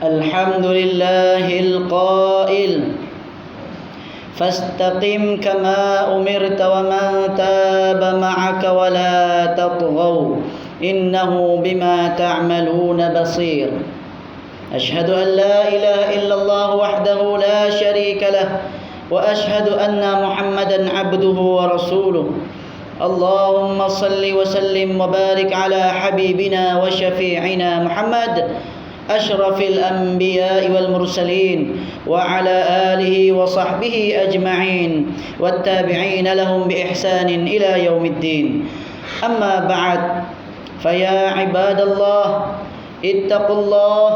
الحمد لله القائل فاستقم كما أمرت ومن تاب معك ولا تطغوا إنه بما تعملون بصير أشهد أن لا إله إلا الله وحده لا شريك له وأشهد أن محمدا عبده ورسوله اللهم صل وسلم وبارك على حبيبنا وشفيعنا محمد أشرف الأنبياء والمرسلين وعلى آله وصحبه أجمعين والتابعين لهم بإحسان إلى يوم الدين أما بعد فيا عباد الله اتقوا الله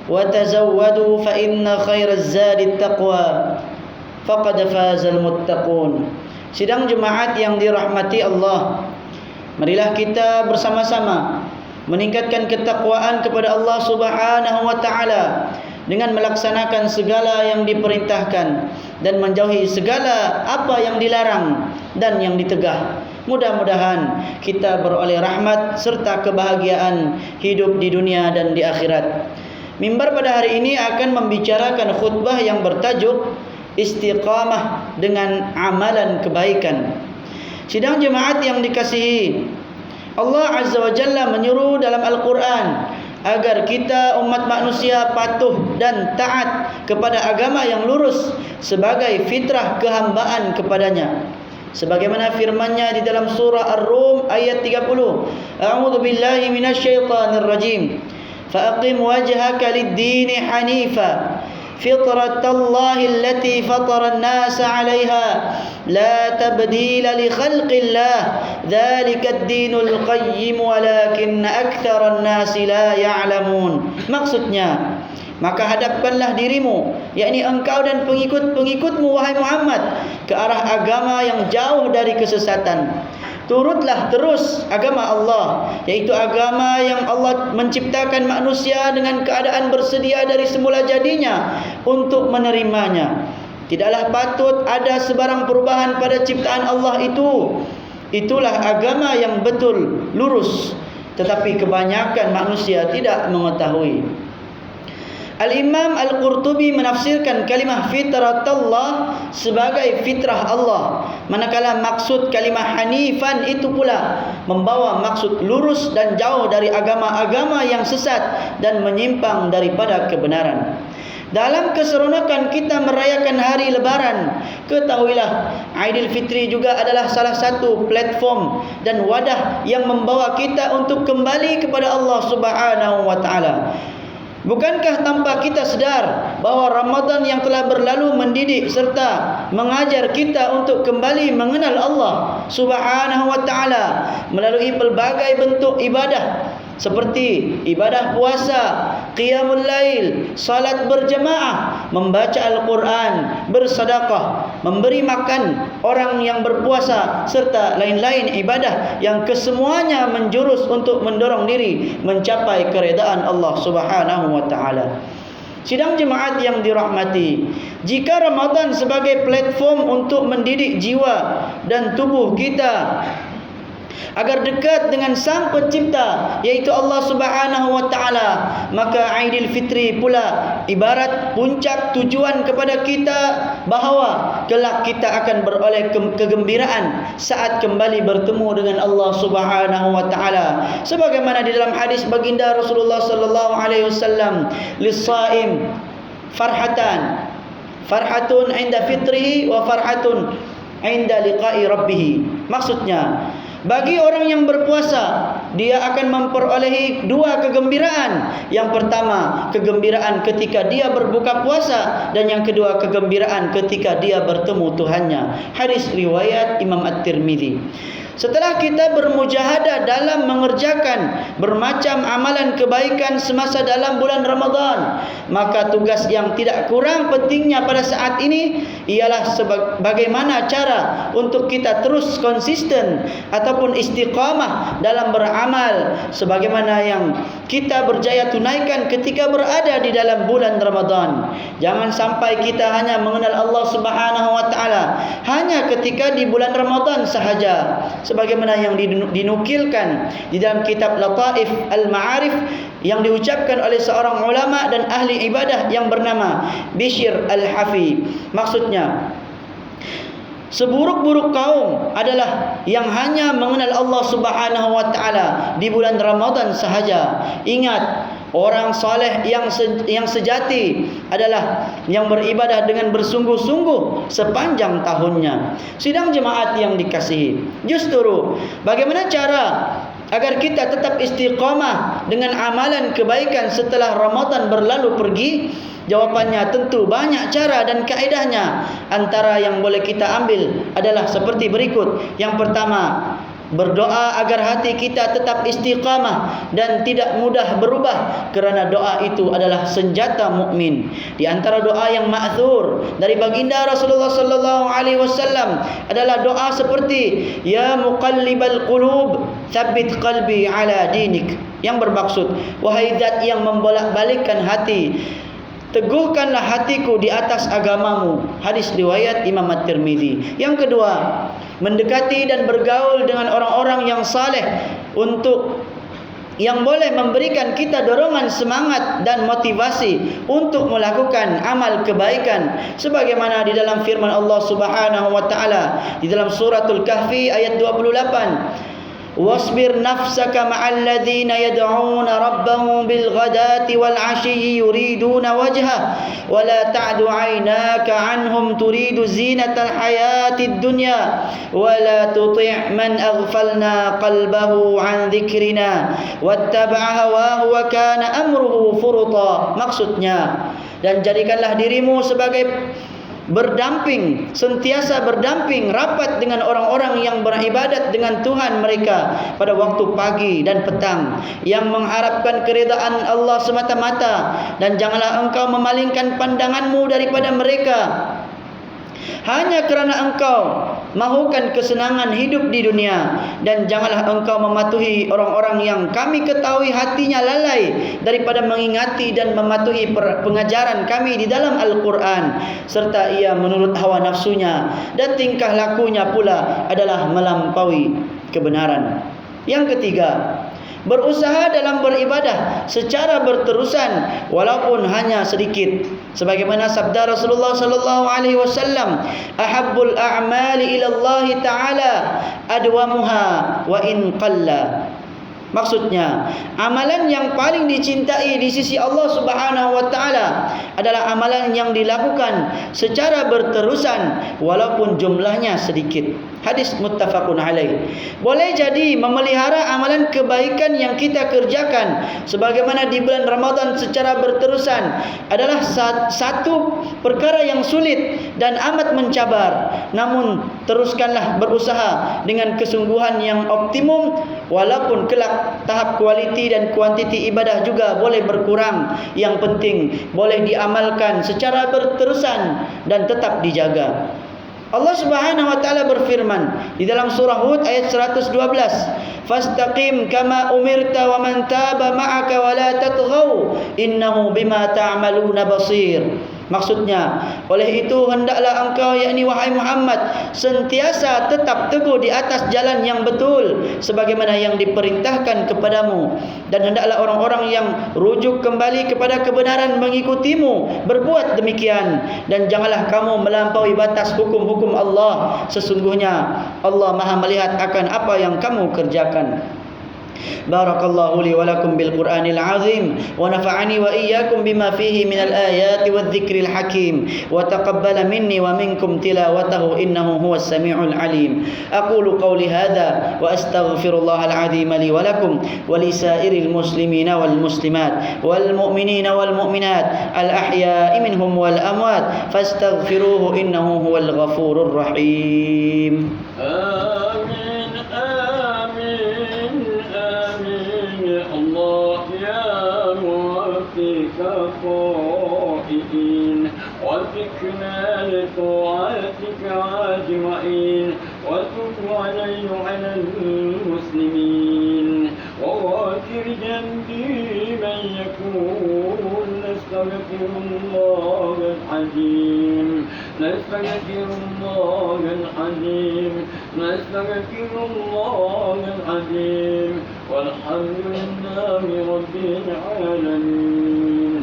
وتزودوا فإن خير الزاد التقوى فقد فاز المتقون. Sidang jemaat yang dirahmati Allah, marilah kita bersama-sama meningkatkan ketakwaan kepada Allah Subhanahu wa taala dengan melaksanakan segala yang diperintahkan dan menjauhi segala apa yang dilarang dan yang ditegah. Mudah-mudahan kita beroleh rahmat serta kebahagiaan hidup di dunia dan di akhirat. Mimbar pada hari ini akan membicarakan khutbah yang bertajuk istiqamah dengan amalan kebaikan. Sidang jemaat yang dikasihi, Allah Azza wa Jalla menyuruh dalam Al-Quran agar kita umat manusia patuh dan taat kepada agama yang lurus sebagai fitrah kehambaan kepadanya. Sebagaimana firman-Nya di dalam surah Ar-Rum ayat 30, A'udzu billahi minasyaitonir rajim. Fa'aqim wajhaka lid-dini hanifa fitratallahi allati fatara an-nasa 'alayha la tabdila li khalqillah dzalika ad-dinul qayyim walakinna aktsaran nasi la ya'lamun. Maksudnya, maka hadapkanlah dirimu, yakni engkau dan pengikut-pengikutmu wahai Muhammad, ke arah agama yang jauh dari kesesatan. Turutlah terus agama Allah, yaitu agama yang Allah menciptakan manusia dengan keadaan bersedia dari semula jadinya untuk menerimanya. Tidaklah patut ada sebarang perubahan pada ciptaan Allah itu. Itulah agama yang betul, lurus. Tetapi kebanyakan manusia tidak mengetahui. Al-Imam Al-Qurtubi menafsirkan kalimah fitratallah sebagai fitrah Allah, manakala maksud kalimah hanifan itu pula membawa maksud lurus dan jauh dari agama-agama yang sesat dan menyimpang daripada kebenaran. Dalam keseronokan kita merayakan hari Lebaran, ketahuilah Aidilfitri juga adalah salah satu platform dan wadah yang membawa kita untuk kembali kepada Allah Subhanahu wa taala. Bukankah tanpa kita sedar bahawa Ramadan yang telah berlalu mendidik serta mengajar kita untuk kembali mengenal Allah Subhanahu wa taala melalui pelbagai bentuk ibadah seperti ibadah puasa, qiyamul lail, salat berjemaah, membaca Al-Quran, bersedekah, memberi makan orang yang berpuasa serta lain-lain ibadah yang kesemuanya menjurus untuk mendorong diri mencapai keredaan Allah Subhanahu wa taala. Sidang jemaat yang dirahmati, jika Ramadan sebagai platform untuk mendidik jiwa dan tubuh kita agar dekat dengan Sang Pencipta, yaitu Allah Subhanahu wa taala, maka Aidilfitri pula ibarat puncak tujuan kepada kita bahawa kelak kita akan beroleh kegembiraan saat kembali bertemu dengan Allah Subhanahu wa taala. Sebagaimana di dalam hadis baginda Rasulullah sallallahu alaihi wasallam, lis-shaim farhatun 'inda fitrihi wa farhatun 'inda liqa'i rabbih. Maksudnya, bagi orang yang berpuasa, dia akan memperolehi dua kegembiraan. Yang pertama, kegembiraan ketika dia berbuka puasa, dan yang kedua, kegembiraan ketika dia bertemu Tuhannya. Hadis riwayat Imam At-Tirmidzi. Setelah kita bermujahadah dalam mengerjakan bermacam amalan kebaikan semasa dalam bulan Ramadan, maka tugas yang tidak kurang pentingnya pada saat ini ialah bagaimana cara untuk kita terus konsisten ataupun istiqamah dalam beramal sebagaimana yang kita berjaya tunaikan ketika berada di dalam bulan Ramadan. Jangan sampai kita hanya mengenal Allah Subhanahu wa taala hanya ketika di bulan Ramadan sahaja, sebagaimana yang dinukilkan di dalam kitab Lataif Al-Ma'arif yang diucapkan oleh seorang ulama dan ahli ibadah yang bernama Bishr Al-Hafi. Maksudnya, seburuk-buruk kaum adalah yang hanya mengenal Allah Subhanahu wa taala di bulan Ramadan sahaja. Ingat, orang saleh yang sejati adalah yang beribadah dengan bersungguh-sungguh sepanjang tahunnya. Sidang jemaat yang dikasihi, justru bagaimana cara agar kita tetap istiqamah dengan amalan kebaikan setelah Ramadan berlalu pergi? Jawapannya tentu banyak cara dan kaedahnya. Antara yang boleh kita ambil adalah seperti berikut. Yang pertama, berdoa agar hati kita tetap istiqamah dan tidak mudah berubah, kerana doa itu adalah senjata mukmin. Di antara doa yang ma'thur dari baginda Rasulullah sallallahu alaihi wasallam adalah doa seperti ya muqallibal qulub tsabbit qalbi ala dinik, yang bermaksud wahai zat yang membolak-balikkan hati, teguhkanlah hatiku di atas agamamu. Hadis riwayat Imam At-Tirmizi. Yang kedua, mendekati dan bergaul dengan orang-orang yang saleh untuk yang boleh memberikan kita dorongan semangat dan motivasi untuk melakukan amal kebaikan, sebagaimana di dalam firman Allah Subhanahu wa taala di dalam suratul Kahfi ayat 28, wasbir nafsaka ma'al ladzina yad'una rabbahum bil ghadati wal 'ashyi yuriduna wajha wa la ta'du 'aynaka 'anhum turidu zinatal hayatid dunya wa la tuti' man aghfalna qalbahu 'an dzikrina wattaba'a hawahu wa kana amruhu furuta. Maksudnya, dan jadikanlah dirimu sebagai berdamping, sentiasa berdamping rapat dengan orang-orang yang beribadat dengan Tuhan mereka pada waktu pagi dan petang, yang mengharapkan keridaan Allah semata-mata, dan janganlah engkau memalingkan pandanganmu daripada mereka hanya kerana engkau mahukan kesenangan hidup di dunia, dan janganlah engkau mematuhi orang-orang yang kami ketahui hatinya lalai daripada mengingati dan mematuhi pengajaran kami di dalam Al-Quran, serta ia menurut hawa nafsunya dan tingkah lakunya pula adalah melampaui kebenaran. Yang ketiga, berusaha dalam beribadah secara berterusan walaupun hanya sedikit, sebagaimana sabda Rasulullah sallallahu alaihi wasallam, ahabbul a'mali ila Allah taala adwamuha wa in qalla. Maksudnya, amalan yang paling dicintai di sisi Allah Subhanahu wa taala adalah amalan yang dilakukan secara berterusan walaupun jumlahnya sedikit. Hadis muttafaqun alaih. Boleh jadi memelihara amalan kebaikan yang kita kerjakan sebagaimana di bulan Ramadan secara berterusan adalah satu perkara yang sulit dan amat mencabar. Namun teruskanlah berusaha dengan kesungguhan yang optimum, walaupun kelak tahap kualiti dan kuantiti ibadah juga boleh berkurang. Yang penting boleh diamalkan secara berterusan dan tetap dijaga. Allah Subhanahu wa taala berfirman di dalam surah Hud ayat 112, "Fastaqim kama umirta wa man taba ma'aka wa la tatghaw innahu bima ta'maluna basir." Maksudnya, oleh itu hendaklah engkau, yakni wahai Muhammad, sentiasa tetap teguh di atas jalan yang betul sebagaimana yang diperintahkan kepadamu, dan hendaklah orang-orang yang rujuk kembali kepada kebenaran mengikutimu berbuat demikian, dan janganlah kamu melampaui batas hukum-hukum Allah. Sesungguhnya Allah Maha melihat akan apa yang kamu kerjakan. Barakallahu li wa lakum bil Qur'anil azim wa nafa'ani wa iyyakum bima fihi minal ayati wadh-dhikril hakim wa taqabbala minni wa minkum tilawatahu innahu huwas samiul alim. Aqulu qawli hadha wa astaghfirullahal azim li wa lakum wa li sairil muslimina wal muslimat wal mu'minina wal mu'minat al ahya'i minhum wal amwat fastaghfiruhu innahu huwal ghafurur rahim. Amin. خائفين وفقنا لطاعتك أجمعين وتب علي وعلى المسلمين وغافر ذنبي من يكون نستغفر الله العظيم نستغفر الله العظيم نستغفر الله العظيم والحمد لله رب العالمين.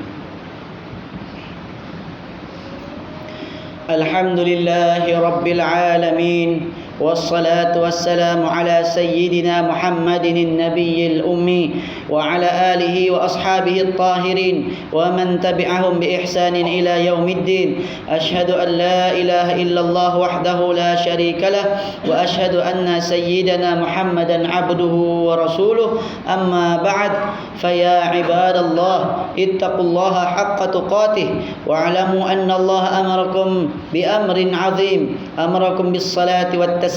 الحمد لله رب العالمين والصلاة والسلام على سيدنا محمد النبي الأمي وعلى آله وأصحابه الطاهرين ومن تبعهم بإحسان إلى يوم الدين. أشهد أن لا إله إلا الله وحده لا شريك له وأشهد أن سيدنا محمدا عبده ورسوله. أما بعد فيا عباد الله اتقوا الله حق تقاته واعلموا أن الله أمركم بأمر عظيم أمركم بالصلاة والتسليم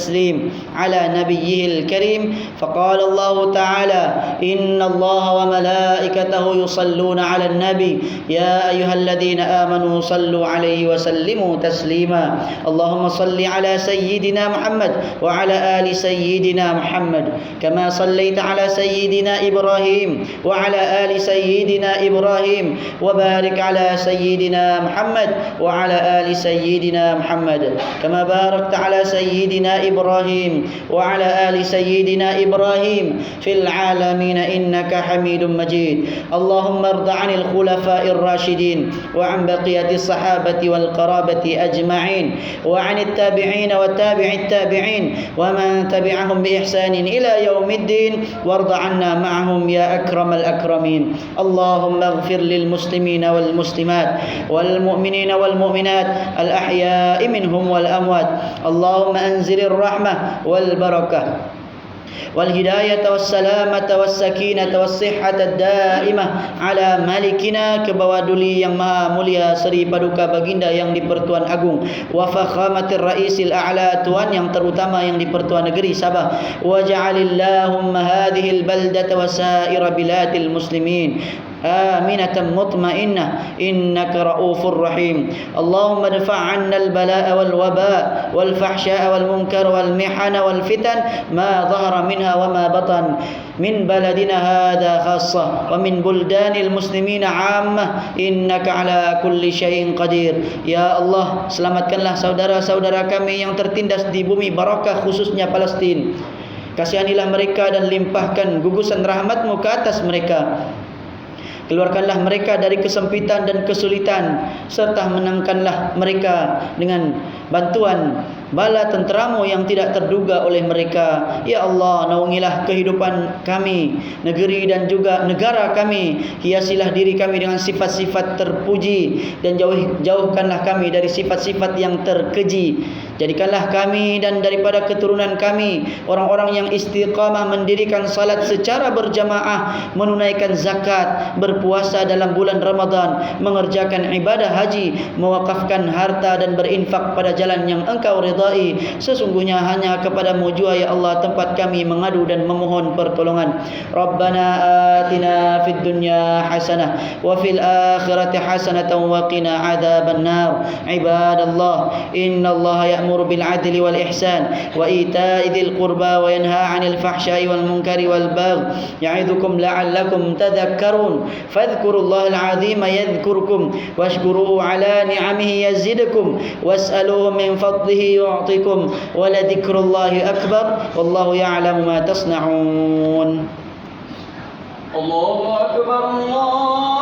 على نبيه الكريم. فقال الله تعالى إن الله وملائكته يصلون على النبي يا أيها الذين آمنوا صلوا عليه وسلموا تسليما. اللهم صل على سيدنا محمد وعلى آل سيدنا محمد كما صليت على سيدنا إبراهيم وعلى آل سيدنا إبراهيم وبارك على سيدنا محمد وعلى آل سيدنا محمد كما باركت على سيدنا إبراهيم وعلى آل سيدنا إبراهيم في العالمين إنك حميد مجيد. اللهم ارض عن الخلفاء الراشدين وعن بقية الصحابة والقرابة أجمعين وعن التابعين وتابع التابعين ومن تبعهم بإحسان إلى يوم الدين وارض عنا معهم يا أكرم الأكرمين. اللهم اغفر للمسلمين والمسلمات والمؤمنين والمؤمنات الأحياء منهم والأموات. اللهم أنزل الرحمة والبركة والهداية والسلامة والسكينة والصحة الدائمة على malikina, ke bawah duli yang maha mulia Seri Paduka Baginda yang di-Pertuan Agung wa fakhamatir raisil a'la, tuan yang terutama yang di-Pertuan Negeri Sabah. Wa ja'alillahumma hadhil baldata wa sa'ira biladil muslimin آمنة مطمئنة إنك رؤوف رحيم. اللهم ادفع عنا البلاء والوباء والفحشاء والمنكر والمحن والفتن ما ظهر منها وما بطن من بلدنا هذا خاصة ومن بلدان المسلمين عامة إنك على كل شيء قدير. Ya Allah, selamatkanlah saudara-saudara kami yang tertindas di bumi barakah khususnya Palestina. Kasihanilah mereka dan limpahkan gugusan rahmat-Mu ke atas mereka. Keluarkanlah mereka dari kesempitan dan kesulitan serta menangkanlah mereka dengan bantuan bala tenteramu yang tidak terduga oleh mereka. Ya Allah, naungilah kehidupan kami, negeri dan juga negara kami. Hiasilah diri kami dengan sifat-sifat terpuji dan jauhkanlah kami dari sifat-sifat yang terkeji. Jadikanlah kami dan daripada keturunan kami orang-orang yang istiqamah mendirikan salat secara berjamaah, menunaikan zakat, berpuasa dalam bulan Ramadan, mengerjakan ibadah haji, mewakafkan harta dan berinfak pada jalan yang Engkau ridai. Sesungguhnya hanya kepadamu jua ya Allah tempat kami mengadu dan memohon pertolongan. Rabbana atina fid dunya hasanah wa fil akhirati hasanatan wa qina adzaban nar. Ibadallah, innallaha ya'muru bil adli wal ihsan wa ita'i dzil qurba wa yanha 'anil fahsya'i wal munkari wal baghi ya'idzukum la'allakum tadhakkarun. Fadhkurullahal 'azima yadhkurkum washkuruhu 'ala ni'amihi yazidkum was'aluhu min fadlihi yu'tikum wa la dzikrullahi akbar wallahu ya'lamu ma tasna'un. Allahu akbar, Allah